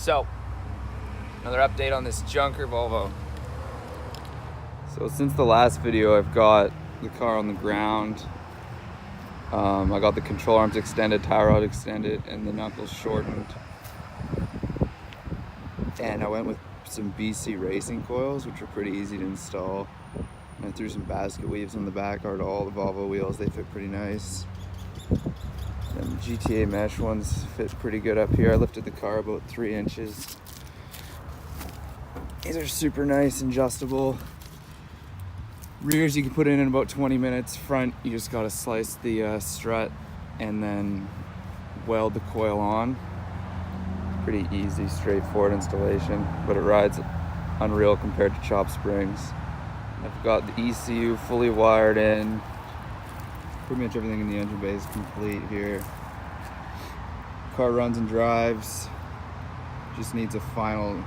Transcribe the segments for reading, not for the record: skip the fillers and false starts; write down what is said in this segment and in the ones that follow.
So, another update on this junker Volvo. So since the last video, I've got the car on the ground. I got the control arms extended, tie rod extended, and the knuckles shortened. And I went with some BC racing coils, which are pretty easy to install. And I threw some basket weaves on the back or to all the Volvo wheels. They fit pretty nice. And the GTA mesh ones fit pretty good up here. I lifted the car about 3 inches. These are super nice and adjustable. Rears you can put in about 20 minutes. Front, you just gotta slice the strut and then weld the coil on. Pretty easy, straightforward installation, but it rides unreal compared to chop springs. I've got the ECU fully wired in. Pretty much everything in the engine bay is complete here. Car runs and drives. Just needs a final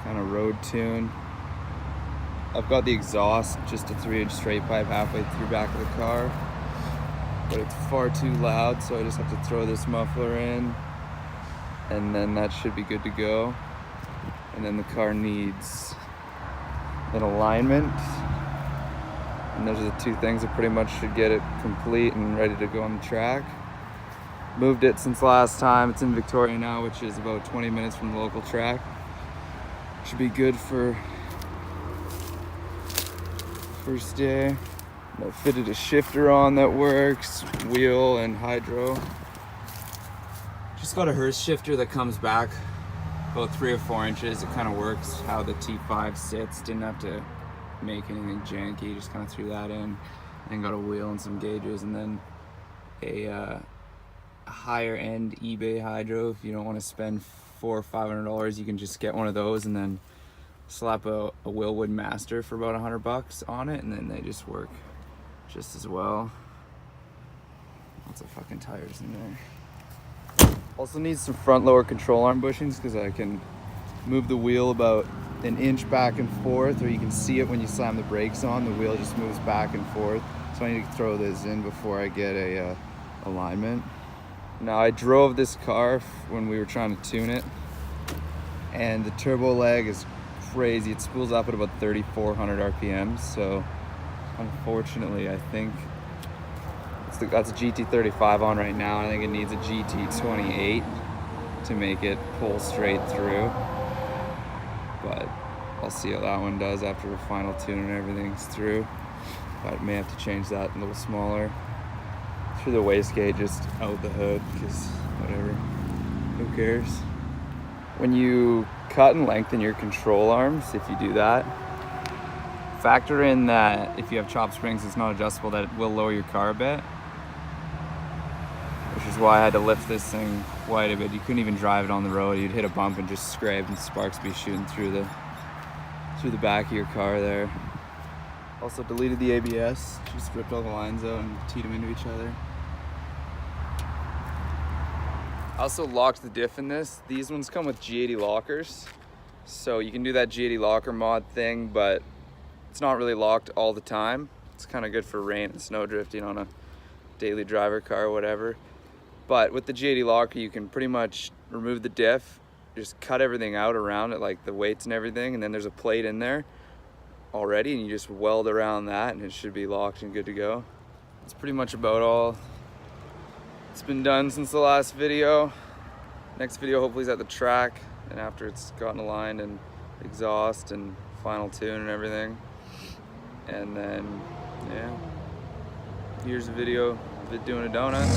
kind of road tune. I've got the exhaust, just a 3-inch straight pipe halfway through back of the car, but it's far too loud, so I just have to throw this muffler in, and then that should be good to go. And then the car needs an alignment, and those are the 2 things that pretty much should get it complete and ready to go on the track. Moved it since last time. It's in Victoria now, which is about 20 minutes from the local track. Should be good for first day. I fitted a shifter on that works, wheel and hydro. Just got a Hurst shifter that comes back about 3 or 4 inches. It kind of works how the T5 sits. Didn't have to make anything janky, just kind of threw that in. And got a wheel and some gauges, and then a higher end eBay hydro. If you don't want to spend $400 or $500, you can just get one of those and then slap a Willwood Master for about $100 on it, and then they just work just as well. Lots of fucking tires in there. Also needs some front lower control arm bushings because I can move the wheel about 1 inch back and forth, or you can see it when you slam the brakes on. The wheel just moves back and forth. So I need to throw this in before I get a alignment. Now I drove this car when we were trying to tune it, and the turbo lag is crazy. It spools up at about 3,400 RPMs. So unfortunately, I think that's a GT35 on right now. I think it needs a GT28 to make it pull straight through. But I'll see how that one does after the final tune and everything's through. But I may have to change that a little smaller. Through the wastegate, just out the hood, because whatever, who cares? When you cut and lengthen your control arms, if you do that, factor in that if you have chop springs, it's not adjustable, that it will lower your car a bit. Which is why I had to lift this thing quite a bit. You couldn't even drive it on the road. You'd hit a bump and just scrape, and sparks be shooting through the back of your car there. Also deleted the ABS, just ripped all the lines out and teed them into each other. I also locked the diff in this. These ones come with G80 lockers, so you can do that G80 locker mod thing, but it's not really locked all the time. It's kind of good for rain and snow drifting on a daily driver car or whatever. But with the G80 locker, you can pretty much remove the diff, just cut everything out around it, like the weights and everything, and then there's a plate in there already, and you just weld around that and it should be locked and good to go. That's pretty much about all it's been done since the last video. Next video hopefully is at the track, and after it's gotten aligned and exhaust and final tune and everything. And then yeah, here's a video of it doing a donut.